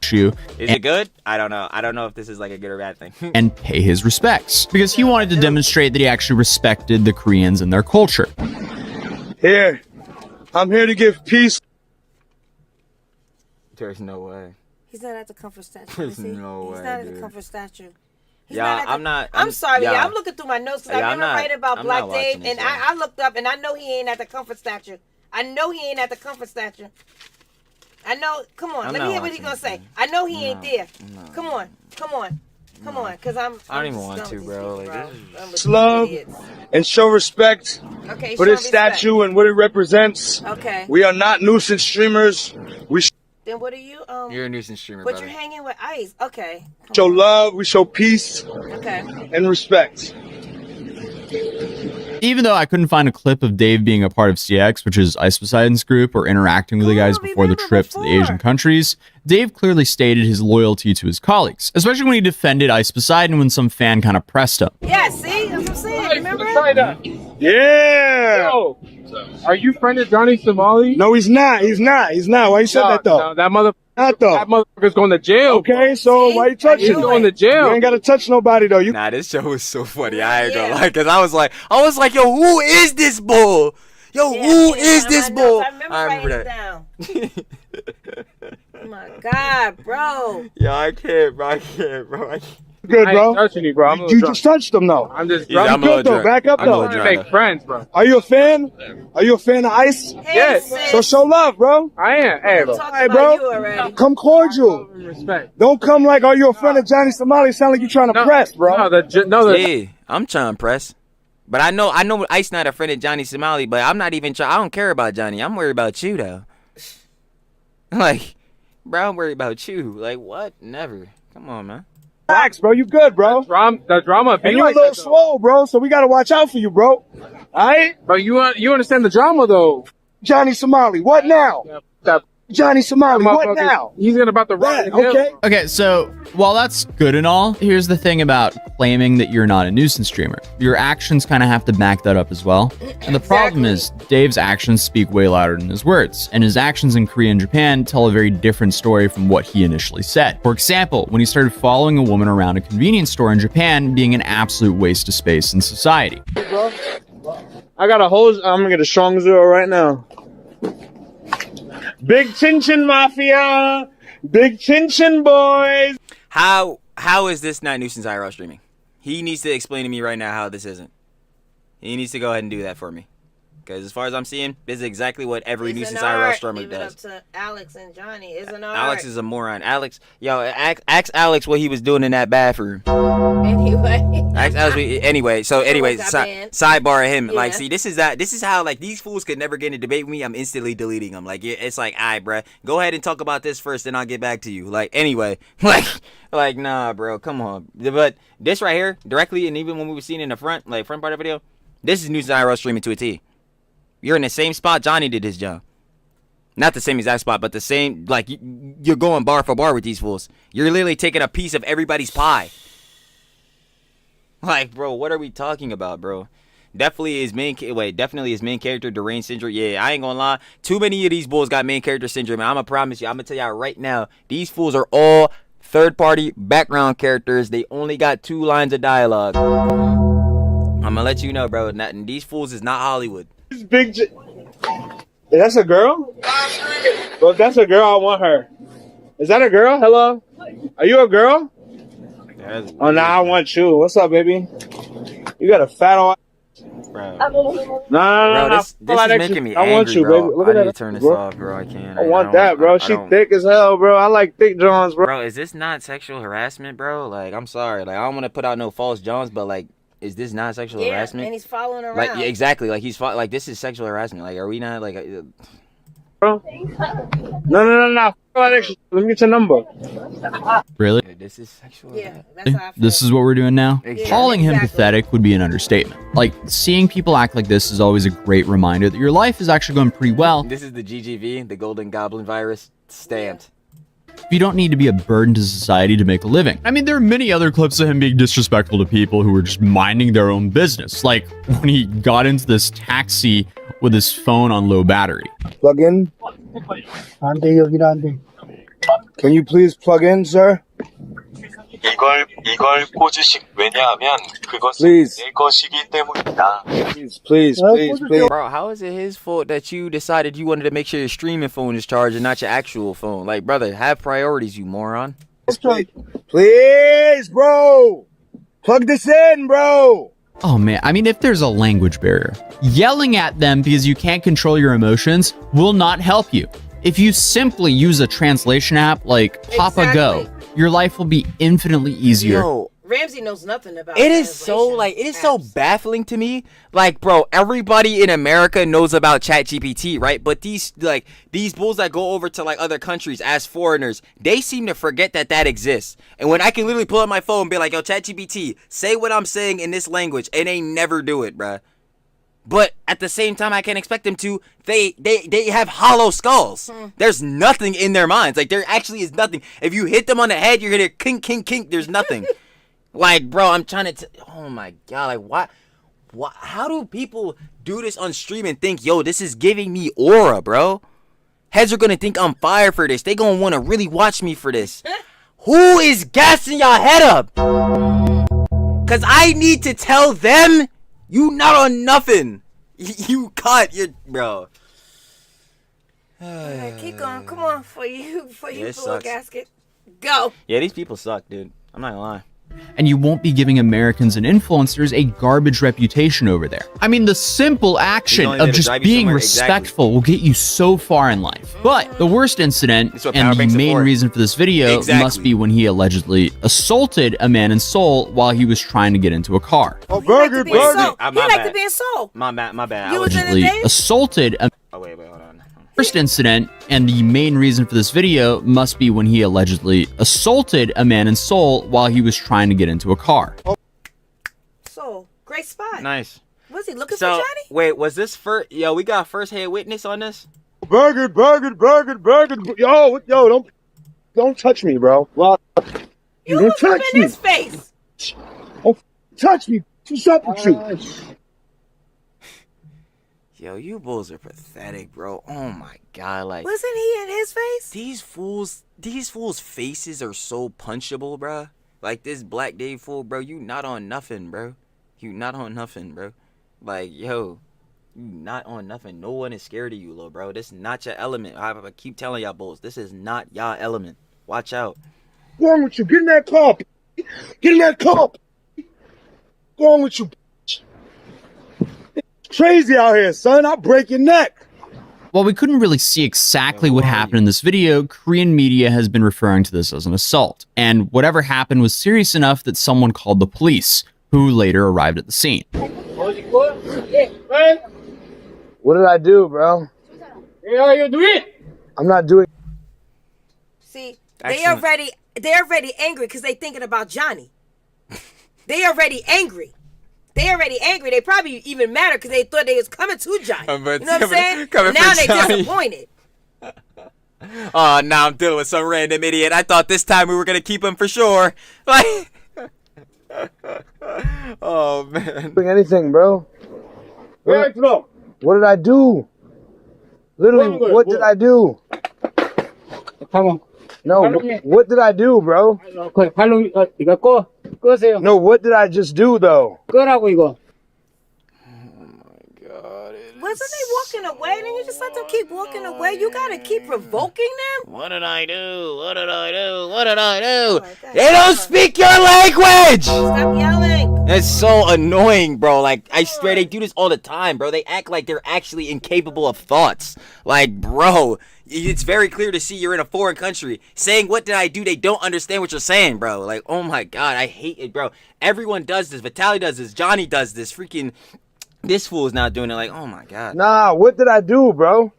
Speaker 1: issue
Speaker 2: Is it good? I don't know. I don't know if this is like a good or bad thing.
Speaker 1: and pay his respects because he wanted to demonstrate that he actually respected the Koreans and their culture.
Speaker 4: Here, I'm here to give peace.
Speaker 2: There's no way.
Speaker 3: He's not at the comfort statue.
Speaker 2: There's
Speaker 3: you see?
Speaker 2: no
Speaker 3: He's
Speaker 2: way,
Speaker 3: not at
Speaker 2: dude.
Speaker 3: the comfort statue. He's
Speaker 2: Yeah,
Speaker 3: not at the-
Speaker 2: I'm not-
Speaker 3: I'm sorry.
Speaker 2: yeah.
Speaker 3: Yeah, I'm looking through my notes because
Speaker 2: Yeah,
Speaker 3: I
Speaker 2: I'm
Speaker 3: remember
Speaker 2: not-
Speaker 3: writing about
Speaker 2: I'm
Speaker 3: Black
Speaker 2: not watching
Speaker 3: Dave,
Speaker 2: this,
Speaker 3: and
Speaker 2: yeah.
Speaker 3: I looked up and I know he ain't at the comfort statue. I know he ain't at the comfort statue. I know. Come on,
Speaker 2: I'm
Speaker 3: let
Speaker 2: not
Speaker 3: me hear what he's
Speaker 2: watching
Speaker 3: gonna
Speaker 2: this,
Speaker 3: say.
Speaker 2: man.
Speaker 3: I know he ain't
Speaker 2: No,
Speaker 3: there.
Speaker 2: no.
Speaker 3: Come on, because
Speaker 2: I don't
Speaker 3: I'm
Speaker 2: even
Speaker 3: just
Speaker 2: want
Speaker 3: done
Speaker 2: to,
Speaker 3: with
Speaker 2: bro.
Speaker 3: these
Speaker 2: Like,
Speaker 3: people,
Speaker 2: this is-
Speaker 3: I'm with
Speaker 4: Love.
Speaker 3: these idiots.
Speaker 4: And show respect
Speaker 3: Okay,
Speaker 4: for
Speaker 3: show
Speaker 4: this
Speaker 3: respect.
Speaker 4: statue and what it represents.
Speaker 3: Okay.
Speaker 4: We are not nuisance streamers. We
Speaker 3: Then what are you?
Speaker 2: You're a nuisance streamer,
Speaker 3: But
Speaker 2: brother.
Speaker 3: you're hanging with Ice. Okay.
Speaker 4: Show love, we show peace
Speaker 3: Okay.
Speaker 4: and respect.
Speaker 1: Even though I couldn't find a clip of Dave being a part of CX, which is Ice Poseidon's group, or interacting with the guys before the trip to the Asian countries, Dave clearly stated his loyalty to his colleagues, especially when he defended Ice Poseidon when some fan kind of pressed him.
Speaker 3: Yeah, see? That's what I'm saying. Remember?
Speaker 4: Yeah.
Speaker 6: Yo, are you friend of Johnny Somali?
Speaker 4: No, he's not. He's not. He's not. Why you said that though?
Speaker 6: No, that
Speaker 4: Not though.
Speaker 6: motherfucker's going to jail.
Speaker 4: Okay, so
Speaker 3: See?
Speaker 4: why you touching
Speaker 3: He's
Speaker 4: him?
Speaker 3: going
Speaker 6: to jail.
Speaker 4: You ain't gotta touch nobody though. You
Speaker 2: Nah, this show was so funny. I ain't gonna
Speaker 3: Yeah.
Speaker 2: lie, cause I was like, yo, who is this bull? Yo,
Speaker 3: Yeah,
Speaker 2: who
Speaker 3: yeah,
Speaker 2: is
Speaker 3: I
Speaker 2: this
Speaker 3: know.
Speaker 2: bull?
Speaker 3: I remember writing it down. Oh my God, bro.
Speaker 2: Yo, I can't, bro. I can't.
Speaker 4: good,
Speaker 6: I
Speaker 4: bro.
Speaker 6: ain't touching you, bro. I'm a little
Speaker 4: You
Speaker 6: drunk.
Speaker 4: just touched him though.
Speaker 6: I'm just
Speaker 2: Yeah,
Speaker 6: drunk.
Speaker 2: I'm a little
Speaker 4: Good though.
Speaker 2: drunk.
Speaker 4: Back up
Speaker 2: I'm a
Speaker 4: though.
Speaker 2: little
Speaker 6: trying to
Speaker 2: drunk.
Speaker 6: make friends, bro.
Speaker 4: Are you a fan? Are you a fan of Ice?
Speaker 3: Hey,
Speaker 6: Yes.
Speaker 3: sis.
Speaker 4: So show love, bro.
Speaker 6: I am. Hey, bro.
Speaker 3: Talked
Speaker 4: Hey,
Speaker 3: about
Speaker 4: bro.
Speaker 3: you already.
Speaker 4: Come cordial.
Speaker 6: Respect.
Speaker 4: Don't come like, are you a friend of Johnny Somali? Sound like you trying to press, bro.
Speaker 6: No, the
Speaker 2: Yeah, I'm trying to press. But I know Ice not a friend of Johnny Somali, but I'm not even trying. I don't care about Johnny. I'm worried about you, though. Like, bro, I'm worried about you. Like, what? Never. Come on, man.
Speaker 4: Relax, bro. You good, bro.
Speaker 6: the drama be
Speaker 4: And you
Speaker 6: like
Speaker 4: a little
Speaker 6: that, though.
Speaker 4: swole, bro. So we gotta watch out for you, bro. Alright?
Speaker 6: But you understand the drama, though.
Speaker 4: Johnny Somali, what now?
Speaker 6: That
Speaker 4: Johnny Somali, what
Speaker 6: motherfucker,
Speaker 4: now?
Speaker 6: he's about to run.
Speaker 4: Yeah, okay.
Speaker 1: Okay, so while that's good and all, here's the thing about claiming that you're not a nuisance streamer. Your actions kind of have to back that up as well. And the problem is, Dave's actions speak way louder than his words, and his actions in Korea and Japan tell a very different story from what he initially said. For example, when he started following a woman around a convenience store in Japan being an absolute waste of space in society.
Speaker 4: I got a hose. I'm gonna get a strong zero right now. Big Chin Chin Mafia. Big Chin Chin boys.
Speaker 2: How is this not nuisance IRL streaming? He needs to explain to me right now how this isn't. He needs to go ahead and do that for me. Because as far as I'm seeing, this is exactly what every
Speaker 3: It's an
Speaker 2: nuisance IRL
Speaker 3: art.
Speaker 2: streamer
Speaker 3: Leave it
Speaker 2: does.
Speaker 3: up to Alex and Johnny. It's an art.
Speaker 2: Alex is a moron. Alex, yo, ask Alex what he was doing in that bathroom.
Speaker 3: Anyway.
Speaker 2: Ask Alex, anyway,
Speaker 3: got banned.
Speaker 2: sidebar of him. Like,
Speaker 3: Yeah.
Speaker 2: see, this is how, like, these fools could never get in a debate with me. I'm instantly deleting them. Like, it's like, all right, bruh, go ahead and talk about this first, then I'll get back to you. Like, anyway, like, nah, bro, come on. But this right here, directly, and even when we were seeing in the front part of the video, this is nuisance IRL streaming to a T. You're in the same spot Johnny did his job. Not the same exact spot, but the same, like, you're going bar for bar with these fools. You're literally taking a piece of everybody's pie. Like, bro, what are we talking about, bro? Definitely his main character, deranged syndrome. Yeah, I ain't gonna lie. Too many of these bulls got main character syndrome, and I'm gonna promise you, I'm gonna tell y'all right now, these fools are all third-party background characters. They only got 2 lines of dialogue. I'm gonna let you know, bro. These fools is not Hollywood.
Speaker 4: This big. That's a girl? Well, if that's a girl, I want her. Is that a girl? Hello? Are you a girl? Oh, nah, I want you. What's up, baby? You got a fat old.
Speaker 2: Bro,
Speaker 4: No.
Speaker 2: this is making me
Speaker 4: I
Speaker 2: angry,
Speaker 4: want you,
Speaker 2: bro.
Speaker 4: baby. Look
Speaker 2: I
Speaker 4: at
Speaker 2: need to
Speaker 4: that,
Speaker 2: turn this
Speaker 4: bro.
Speaker 2: off, bro. I can't.
Speaker 4: I want
Speaker 2: don't-
Speaker 4: that, bro.
Speaker 2: I
Speaker 4: She
Speaker 2: don't-
Speaker 4: thick as hell, bro. I like thick Johns, bro.
Speaker 2: Bro, is this not sexual harassment, bro? Like, I'm sorry. Like, I don't want to put out no false Johns, but, like, is this not sexual
Speaker 3: Yeah,
Speaker 2: harassment?
Speaker 3: and he's following around.
Speaker 2: Like, yeah, exactly. Like, like, this is sexual harassment. Like, are we not, like...
Speaker 4: Bro. No. Let me get your number.
Speaker 1: Really?
Speaker 2: This is sexual
Speaker 3: Yeah,
Speaker 2: harassment.
Speaker 3: that's how I feel.
Speaker 1: This is what we're doing now?
Speaker 2: Exactly.
Speaker 1: Calling him
Speaker 3: Exactly.
Speaker 1: pathetic would be an understatement. Like, seeing people act like this is always a great reminder that your life is actually going pretty well.
Speaker 2: This is the GGV, the Golden Goblin virus, stamped.
Speaker 1: You don't need to be a burden to society to make a living. I mean, there are many other clips of him being disrespectful to people who were just minding their own business. Like when he got into this taxi with his phone on low battery.
Speaker 4: Plug in. Can you please plug in, sir?
Speaker 7: 이걸 꽂으시 왜냐하면 그것은
Speaker 4: Please.
Speaker 7: 내 것이기 때문이다.
Speaker 4: Please.
Speaker 2: Bro, how is it his fault that you decided you wanted to make sure your streaming phone is charged and not your actual phone? Like, brother, have priorities, you moron.
Speaker 4: Please, bro. Plug this in, bro.
Speaker 1: Oh man, I mean, if there's a language barrier, yelling at them because you can't control your emotions will not help you. If you simply use a translation app like Papa Go, your life will be infinitely easier.
Speaker 2: Yo,
Speaker 3: Ramsey knows nothing about
Speaker 2: It is so baffling to me. Like, bro, everybody in America knows about ChatGPT, right? But these bulls that go over to like other countries as foreigners, they seem to forget that exists. And when I can literally pull up my phone and be like, yo, ChatGPT, say what I'm saying in this language, and they never do it, bruh. But at the same time, I can't expect them to. They have hollow skulls. There's nothing in their minds. Like, there actually is nothing. If you hit them on the head, you're gonna kink, kink, kink. There's nothing. Like, bro, I'm trying to. Oh my god! Like, what? How do people do this on stream and think, yo, this is giving me aura, bro? Heads are gonna think I'm fire for this. They gonna want to really watch me for this. Who is gassing y'all head up? Cause I need to tell them. You not on nothing. You caught your bro.
Speaker 3: Alright, keep going. Come on, for you
Speaker 2: it
Speaker 3: pull a
Speaker 2: sucks.
Speaker 3: gasket. Go.
Speaker 2: Yeah, these people suck, dude. I'm not gonna lie.
Speaker 1: And you won't be giving Americans and influencers a garbage reputation over there. I mean, the simple action
Speaker 2: only
Speaker 1: of
Speaker 2: there to
Speaker 1: just
Speaker 2: drive you
Speaker 1: being
Speaker 2: somewhere,
Speaker 1: respectful will get you so far in life. But the worst incident
Speaker 2: That's what
Speaker 1: and
Speaker 2: power
Speaker 1: the
Speaker 2: banks are
Speaker 1: main
Speaker 2: for.
Speaker 1: reason for this video must be when he allegedly assaulted a man in Seoul while he was trying to get into a car.
Speaker 4: Oh,
Speaker 3: He like
Speaker 4: burger,
Speaker 3: to be in
Speaker 4: burger.
Speaker 3: Seoul.
Speaker 2: My
Speaker 3: He like
Speaker 2: bad.
Speaker 3: to be in Seoul.
Speaker 2: My bad.
Speaker 3: You
Speaker 2: I
Speaker 3: was in
Speaker 1: Allegedly
Speaker 3: the day?
Speaker 1: assaulted a
Speaker 2: Oh wait, hold on.
Speaker 1: first incident and the main reason for this video must be when he allegedly assaulted a man in Seoul while he was trying to get into a car.
Speaker 3: Seoul. Great spot.
Speaker 2: Nice.
Speaker 3: Was he looking for
Speaker 2: So
Speaker 3: Johnny?
Speaker 2: wait, was this first? Yo, we got first hand witness on this.
Speaker 4: Burger. Yo, don't touch me, bro. Well,
Speaker 3: You
Speaker 4: don't
Speaker 3: was up
Speaker 4: touch
Speaker 3: in
Speaker 4: me.
Speaker 3: his face.
Speaker 4: Don't touch me. What's up with you?
Speaker 2: Yo, you bulls are pathetic, bro. Oh my god, like
Speaker 3: Wasn't he in his face?
Speaker 2: these fools' faces are so punchable, bro. Like this Black Dave fool, bro. You not on nothing, bro. You not on nothing, bro. Like, yo, you not on nothing. No one is scared of you, little bro. This is not your element. I keep telling y'all bulls, this is not y'all element. Watch out.
Speaker 4: What's wrong with you? Get in that car. Get in that car. What's wrong with you? It's crazy out here, son. I'll break your neck.
Speaker 1: While we couldn't really see exactly what happened in this video, Korean media has been referring to this as an assault. And whatever happened was serious enough that someone called the police, who later arrived at the scene.
Speaker 4: What did I do, bro? I'm not doing.
Speaker 3: See,
Speaker 2: Excellent.
Speaker 3: they're already angry because they thinking about Johnny. They already angry. They probably even madder because they thought they was coming to Johnny. You know what I'm saying?
Speaker 2: coming
Speaker 3: Now
Speaker 2: for
Speaker 3: they
Speaker 2: Johnny.
Speaker 3: disappointed.
Speaker 2: Oh, now I'm dealing with some random idiot. I thought this time we were gonna keep him for sure. Like, oh man.
Speaker 4: Doing anything, bro. What did I do? Literally, what did I do? No, what did I do, bro? No, what did I just do, though?
Speaker 3: Wasn't they walking away? Didn't you just let them keep walking away? You gotta keep provoking them.
Speaker 2: What did I do? What did I do?
Speaker 3: Oh my God.
Speaker 2: They don't speak your language!
Speaker 3: Stop yelling.
Speaker 2: That's so annoying, bro. Like, I swear they do this all the time, bro. They act like they're actually incapable of thoughts. Like, bro, it's very clear to see you're in a foreign country. Saying, what did I do? They don't understand what you're saying, bro. Like, oh my God, I hate it, bro. Everyone does this. Vitaly does this. Johnny does this. Freaking, this fool is not doing it. Like, oh my God.
Speaker 4: Nah, what did I do, bro?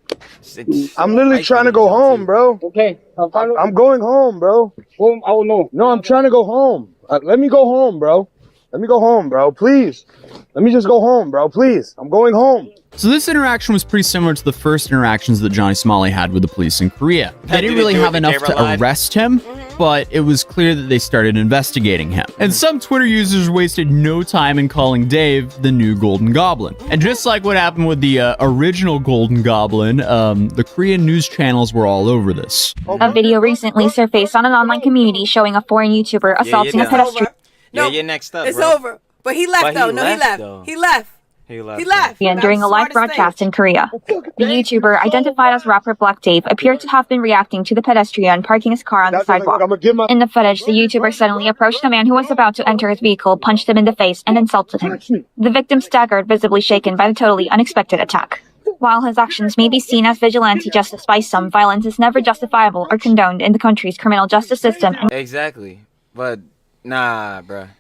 Speaker 4: I'm literally trying to go home, bro.
Speaker 8: Okay,
Speaker 4: I'm going home, bro.
Speaker 8: home. I will know.
Speaker 4: No, I'm trying to go home. Let me go home, bro. Let me go home, bro. Please. Let me just go home, bro. Please. I'm going home.
Speaker 1: So this interaction was pretty similar to the first interactions that Johnny Somali had with the police in Korea. They didn't really have enough to arrest him, but it was clear that they started investigating him. And some Twitter users wasted no time in calling Dave the new Golden Goblin. And just like what happened with the original Golden Goblin, the Korean news channels were all over this.
Speaker 9: A video recently surfaced on an online community showing a foreign YouTuber assaulting a
Speaker 2: know.
Speaker 9: pedestrian
Speaker 3: No,
Speaker 2: you're next up,
Speaker 3: it's
Speaker 2: bro.
Speaker 3: over. But he left,
Speaker 2: But he
Speaker 3: though. No, he
Speaker 2: left,
Speaker 3: left.
Speaker 2: though.
Speaker 3: He left.
Speaker 2: He left.
Speaker 3: He left.
Speaker 9: during a live broadcast in Korea. The YouTuber, identified as rapper Black Dave, appeared to have been reacting to the pedestrian parking his car on the
Speaker 4: That's like,
Speaker 9: sidewalk.
Speaker 4: I'm gonna give my.
Speaker 9: In the footage, the YouTuber suddenly approached a man who was about to enter his vehicle, punched him in the face, and insulted him. The victim staggered, visibly shaken by the totally unexpected attack. While his actions may be seen as vigilante justice by some, violence is never justifiable or condoned in the country's criminal justice system.
Speaker 2: Exactly. But, nah, bruh.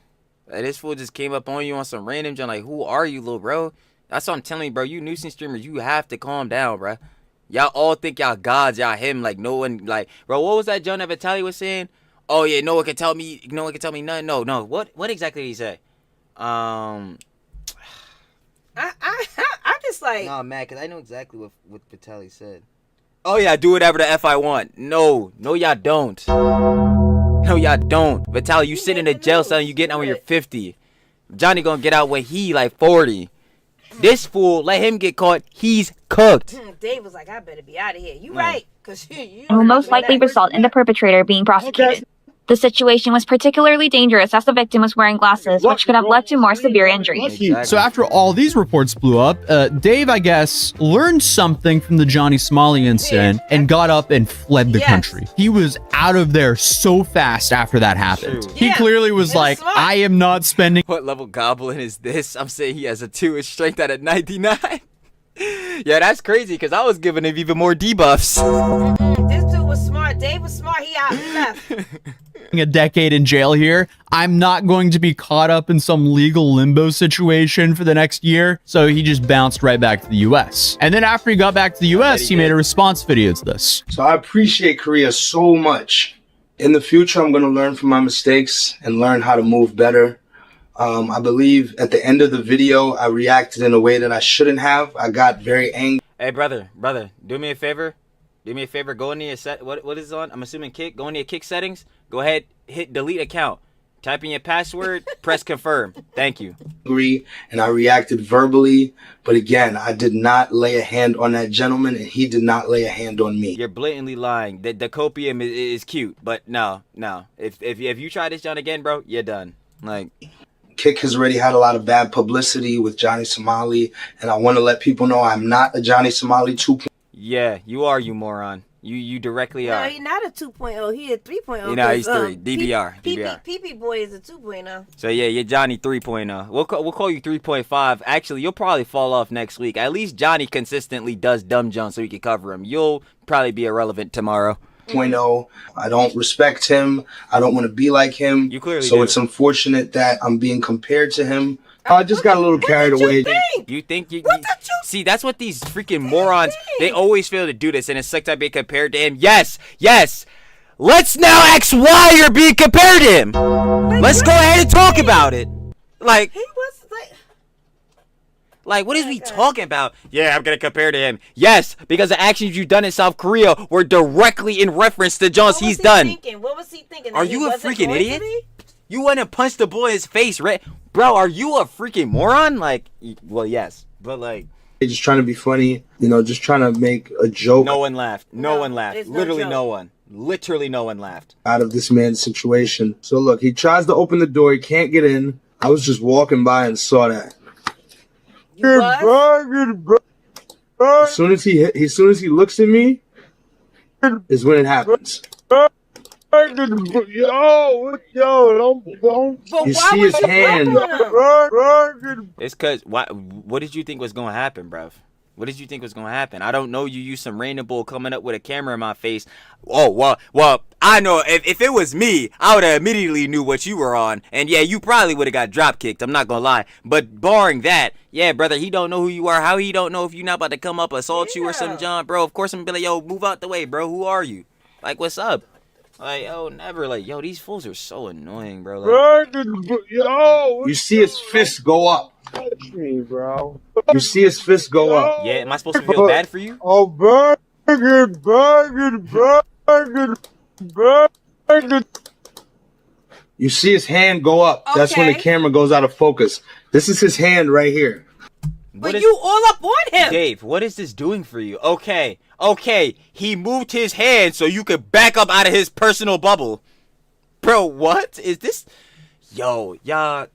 Speaker 2: Like, this fool just came up on you on some random junk. Like, who are you, little bro? That's what I'm telling you, bro. You nuisance streamers, you have to calm down, bro. Y'all all think y'all gods, y'all him. Like, no one, like, bro, what was that John that Vitaly was saying? Oh, yeah, no one can tell me nothing. No. What exactly did he say?
Speaker 3: I just like.
Speaker 2: Nah, man, because I know exactly what Vitaly said. Oh, yeah, do whatever the F I want. No, y'all don't. No, y'all don't. Vitaly, you sit in a jail cell and you get out when you're 50. Johnny gonna get out when he like 40. This fool, let him get caught. He's cooked.
Speaker 3: Dave was like, I better be out of here. You right. Because you
Speaker 9: And will most likely result in the perpetrator being prosecuted. The situation was particularly dangerous as the victim was wearing glasses, which could have led to more severe injuries.
Speaker 2: Exactly.
Speaker 1: So after all these reports blew up, Dave, I guess, learned something from the Johnny Somali incident and got up and fled the country. He was out of there so fast after that happened.
Speaker 2: True.
Speaker 1: He clearly was like,
Speaker 3: smart.
Speaker 1: I am not spending.
Speaker 2: What level goblin is this? I'm saying he has a 2 in strength out of 99. Yeah, that's crazy because I was giving him even more debuffs.
Speaker 3: This dude was smart. Dave was smart. He left.
Speaker 1: A decade in jail here. I'm not going to be caught up in some legal limbo situation for the next year. So he just bounced right back to the US. And then after he got back to the US, he made a response video to this.
Speaker 5: So I appreciate Korea so much. In the future, I'm going to learn from my mistakes and learn how to move better. I believe at the end of the video, I reacted in a way that I shouldn't have. I got very angry.
Speaker 2: Hey, brother, do me a favor. Go into your set. What is it on? I'm assuming Kick. Go into your Kick settings. Go ahead, hit delete account. Type in your password, press confirm. Thank you.
Speaker 5: And I reacted verbally. But again, I did not lay a hand on that gentleman, and he did not lay a hand on me.
Speaker 2: You're blatantly lying. The copium is cute, but no. If you try this John again, bro, you're done. Like,
Speaker 5: Kick has already had a lot of bad publicity with Johnny Somali, and I want to let people know I'm not a Johnny Somali 2.0.
Speaker 2: yeah, you are, you moron. You directly
Speaker 3: No,
Speaker 2: are.
Speaker 3: he's not a 2.0. He a 3.0.
Speaker 2: You know, he's 3. DBR.
Speaker 3: PP boy is a 2.0.
Speaker 2: So yeah, you're Johnny 3.0. We'll call you 3.5. Actually, you'll probably fall off next week. At least Johnny consistently does dumb jumps so we can cover him. You'll probably be irrelevant tomorrow.
Speaker 5: I don't respect him. I don't want to be like him.
Speaker 2: You clearly
Speaker 5: so
Speaker 2: do.
Speaker 5: it's unfortunate that I'm being compared to him. I just got a little carried away.
Speaker 2: You think you see, that's what these freaking morons, they always fail to do this, and it's sucks that being compared to him. Yes. Let's now ask why you're being compared to him. Let's go ahead and talk about it. Like,
Speaker 3: He was
Speaker 2: what is we talking about? Yeah, I'm gonna compare to him. Yes, because the actions you've done in South Korea were directly in reference to Jones he's done.
Speaker 3: What was he thinking?
Speaker 2: Are
Speaker 3: That
Speaker 2: you
Speaker 3: he
Speaker 2: a
Speaker 3: wasn't
Speaker 2: freaking
Speaker 3: going to
Speaker 2: idiot?
Speaker 3: be?
Speaker 2: You went and punched the boy in his face, right? Bro, are you a freaking moron? Like, well, yes, but like,
Speaker 5: Just trying to be funny, just trying to make a joke
Speaker 2: no one laughed. No one laughed.
Speaker 3: it's no
Speaker 2: Literally
Speaker 3: joke.
Speaker 2: no one. Literally no one laughed.
Speaker 5: out of this man's situation. So look, he tries to open the door, he can't get in. I was just walking by and saw that.
Speaker 3: You was?
Speaker 5: As soon as he looks at me, is when it happens.
Speaker 3: But
Speaker 5: You
Speaker 3: why
Speaker 5: see
Speaker 3: was
Speaker 5: his
Speaker 3: you
Speaker 5: hand.
Speaker 3: grabbing him?
Speaker 2: It's cause what did you think was gonna happen, bruv? What did you think was gonna happen? I don't know. You used some random bull coming up with a camera in my face. Oh well. I know if it was me, I would have immediately knew what you were on, and yeah, you probably would have got drop kicked. I'm not gonna lie. But barring that, yeah, brother, he don't know who you are. How he don't know if you're not about to come up assault you or some John, bro? Of course I'm gonna be like, yo, move out the way, bro. Who are you? Like, what's up? Like, yo, never. Like, yo, these fools are so annoying, bro. Like,
Speaker 5: You see his fist go up. You see his fist go up.
Speaker 2: yeah, am I supposed to feel bad for you?
Speaker 5: You see his hand go up. That's when the
Speaker 3: Okay.
Speaker 5: camera goes out of focus. This is his hand right here.
Speaker 2: What
Speaker 3: But
Speaker 2: is-
Speaker 3: you all up on him.
Speaker 2: Dave, what is this doing for you? Okay, he moved his hand so you could back up out of his personal bubble. Bro, what is this? Yo, y'all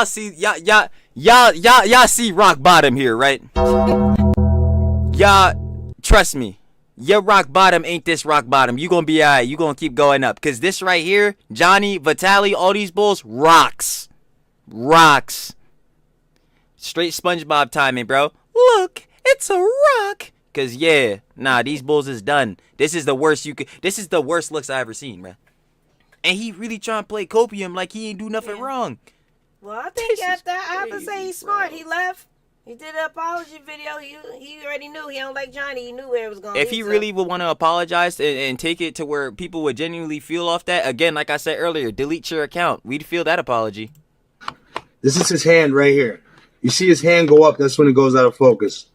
Speaker 2: see rock bottom here, right? Y'all, trust me, your rock bottom ain't this rock bottom. You gonna be alright. You gonna keep going up, cause this right here, Johnny, Vitaly, all these bulls, rocks. Straight SpongeBob timing, bro. Look, it's a rock. Cause yeah, nah, these bulls is done. This is the worst looks I ever seen, bro. and he really trying to play copium like he ain't do nothing wrong.
Speaker 3: Well, I think
Speaker 2: This is
Speaker 3: I have to say
Speaker 2: crazy,
Speaker 3: he's smart.
Speaker 2: bro.
Speaker 3: He left. He did an apology video. He already knew he don't like Johnny. He knew where it was going.
Speaker 2: If he really would want to apologize and take it to where people would genuinely feel off that, again, like I said earlier, delete your account. We'd feel that apology.
Speaker 5: This is his hand right here. You see his hand go up, that's when it goes out of focus.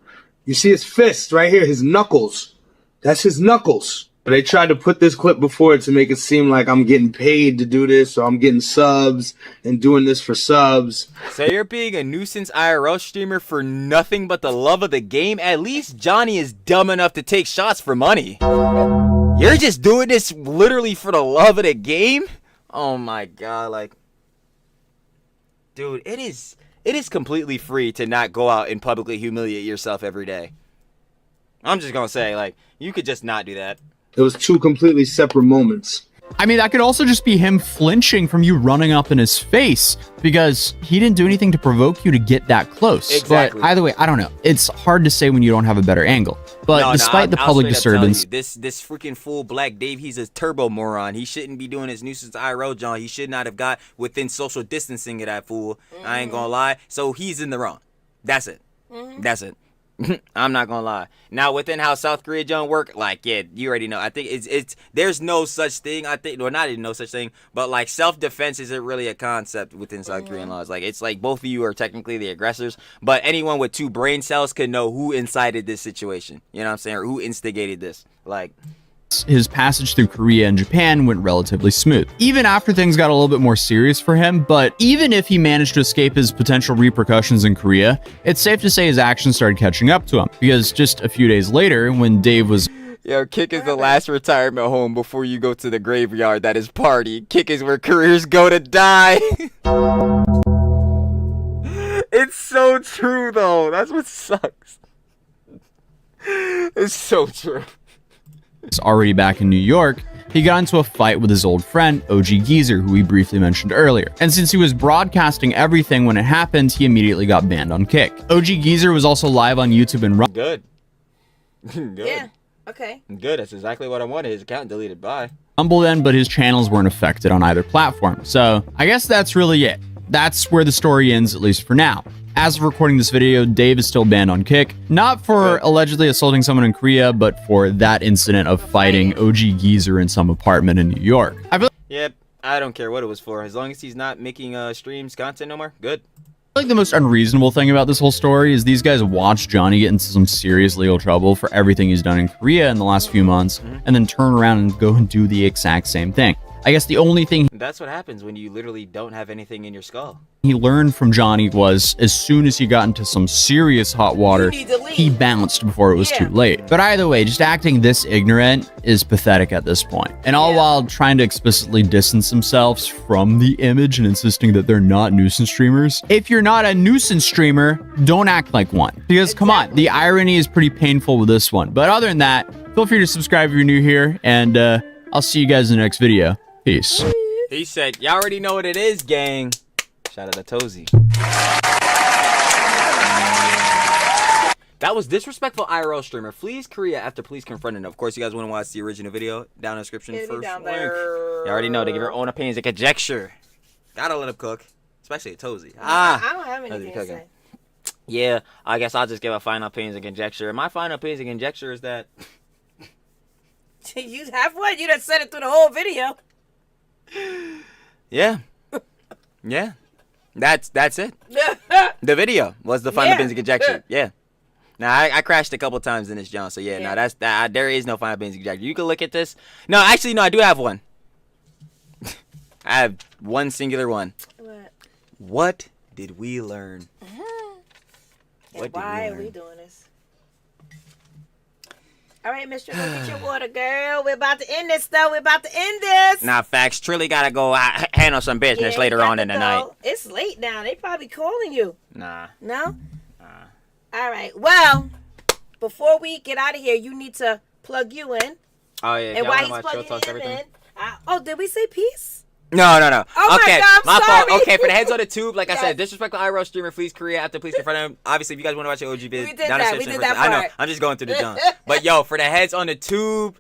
Speaker 5: You see his fist right here, his knuckles. That's his knuckles. They tried to put this clip before to make it seem like I'm getting paid to do this, or I'm getting subs and doing this for subs.
Speaker 2: So you're being a nuisance IRL streamer for nothing but the love of the game? At least Johnny is dumb enough to take shots for money. You're just doing this literally for the love of the game? Oh my god, like... Dude, it is completely free to not go out and publicly humiliate yourself every day. I'm just gonna say, like, you could just not do that.
Speaker 5: It was two completely separate moments.
Speaker 1: I mean, that could also just be him flinching from you running up in his face because he didn't do anything to provoke you to get that close.
Speaker 2: Exactly.
Speaker 1: But either way, I don't know. It's hard to say when you don't have a better angle. But despite the
Speaker 2: I'll
Speaker 1: public
Speaker 2: straight up tell
Speaker 1: disturbance,
Speaker 2: you, this freaking fool Black Dave, he's a turbo moron. He shouldn't be doing his nuisance IRL, John. He should not have got within social distancing of that fool. I ain't gonna lie. So he's in the wrong. That's it. That's it. I'm not gonna lie. Now within how South Korea John work, like, yeah, you already know. I think it's there's no such thing. I think, or not even no such thing, but like self-defense isn't really a concept within South Korean laws. Like, it's like both of you are technically the aggressors, but anyone with two brain cells can know who incited this situation. You know what I'm saying? Or who instigated this. Like,
Speaker 1: his passage through Korea and Japan went relatively smooth, even after things got a little bit more serious for him. But even if he managed to escape his potential repercussions in Korea, it's safe to say his actions started catching up to him, because just a few days later, when Dave was
Speaker 2: yo, Kick is the last retirement home before you go to the graveyard. That is party. Kick is where careers go to die. It's so true, though. That's what sucks. It's so true.
Speaker 1: already back in New York, he got into a fight with his old friend, OG Geezer, who we briefly mentioned earlier. And since he was broadcasting everything when it happened, he immediately got banned on Kick. OG Geezer was also live on YouTube and
Speaker 2: Good. Good.
Speaker 3: Yeah. Okay.
Speaker 2: Good. That's exactly what I wanted. His account deleted. Bye.
Speaker 1: Rumble then, but his channels weren't affected on either platform. So I guess that's really it. That's where the story ends, at least for now. As of recording this video, Dave is still banned on Kick, not for allegedly assaulting someone in Korea, but for that incident of fighting OG Geezer in some apartment in New York. I feel
Speaker 2: Yep. I don't care what it was for. As long as he's not making streams content no more. Good.
Speaker 1: like the most unreasonable thing about this whole story is these guys watched Johnny get into some serious legal trouble for everything he's done in Korea in the last few months, and then turn around and go and do the exact same thing. I guess the only thing
Speaker 2: That's what happens when you literally don't have anything in your skull.
Speaker 1: he learned from Johnny was as soon as he got into some serious hot water, he bounced before it was too late. But either way, just acting this ignorant is pathetic at this point. And all while trying to explicitly distance themselves from the image and insisting that they're not nuisance streamers. If you're not a nuisance streamer, don't act like one. Because come on, the irony is pretty painful with this one. But other than that, feel free to subscribe if you're new here, and I'll see you guys in the next video. Peace.
Speaker 2: He said, y'all already know what it is, gang. Shout out to Tozy. That was disrespectful IRL streamer. Flees Korea after police confronted him. Of course, you guys want to watch the original video down in the description.
Speaker 3: It'll be
Speaker 2: First
Speaker 3: down
Speaker 2: link.
Speaker 3: there.
Speaker 2: You already know. They give their own opinions and conjecture. Gotta let him cook. Especially at Tozy.
Speaker 3: I don't have anything to
Speaker 2: cooking.
Speaker 3: say.
Speaker 2: Yeah, I guess I'll just give a final opinions and conjecture. My final opinions and conjecture is that...
Speaker 3: You have one? You done said it through the whole video.
Speaker 2: Yeah. Yeah. That's it. The video was the final opinions and conjecture. Yeah. Now I crashed a couple times in this, John. So yeah, no, that's that. There is no final opinions and conjecture. You can look at this. No, actually, no, I do have one. I have one singular one.
Speaker 3: What?
Speaker 2: What did we learn?
Speaker 3: And why are we doing this? All right, Mr. Look at your water, girl. We're about to end this, though. We're about to end this.
Speaker 2: Nah, facts. Trilly gotta go handle some business
Speaker 3: Yeah,
Speaker 2: later
Speaker 3: you got
Speaker 2: on
Speaker 3: to
Speaker 2: in the
Speaker 3: go.
Speaker 2: night.
Speaker 3: It's late now. They probably calling you.
Speaker 2: Nah.
Speaker 3: No? All right. Well, before we get out of here, you need to plug you in.
Speaker 2: Oh yeah.
Speaker 3: And
Speaker 2: y'all
Speaker 3: while
Speaker 2: wanna
Speaker 3: he's
Speaker 2: watch Show
Speaker 3: plugging
Speaker 2: Talks,
Speaker 3: him
Speaker 2: everything?
Speaker 3: in, did we say peace?
Speaker 2: No.
Speaker 3: Oh
Speaker 2: Okay,
Speaker 3: my God, I'm
Speaker 2: fault.
Speaker 3: sorry.
Speaker 2: Okay, for the heads on the tube, like I
Speaker 3: Yes.
Speaker 2: said, disrespectful IRL streamer flees Korea after police confront him. Obviously, if you guys want to watch the OG vid,
Speaker 3: We did
Speaker 2: down the
Speaker 3: that. We
Speaker 2: description
Speaker 3: did
Speaker 2: first.
Speaker 3: that
Speaker 2: I know.
Speaker 3: part.
Speaker 2: I'm just going through the jump. But yo, for the heads on the tube,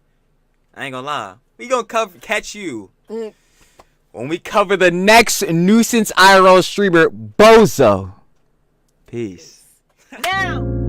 Speaker 2: I ain't gonna lie, we gonna catch you when we cover the next nuisance IRL streamer, Bozo. Peace.
Speaker 3: Now.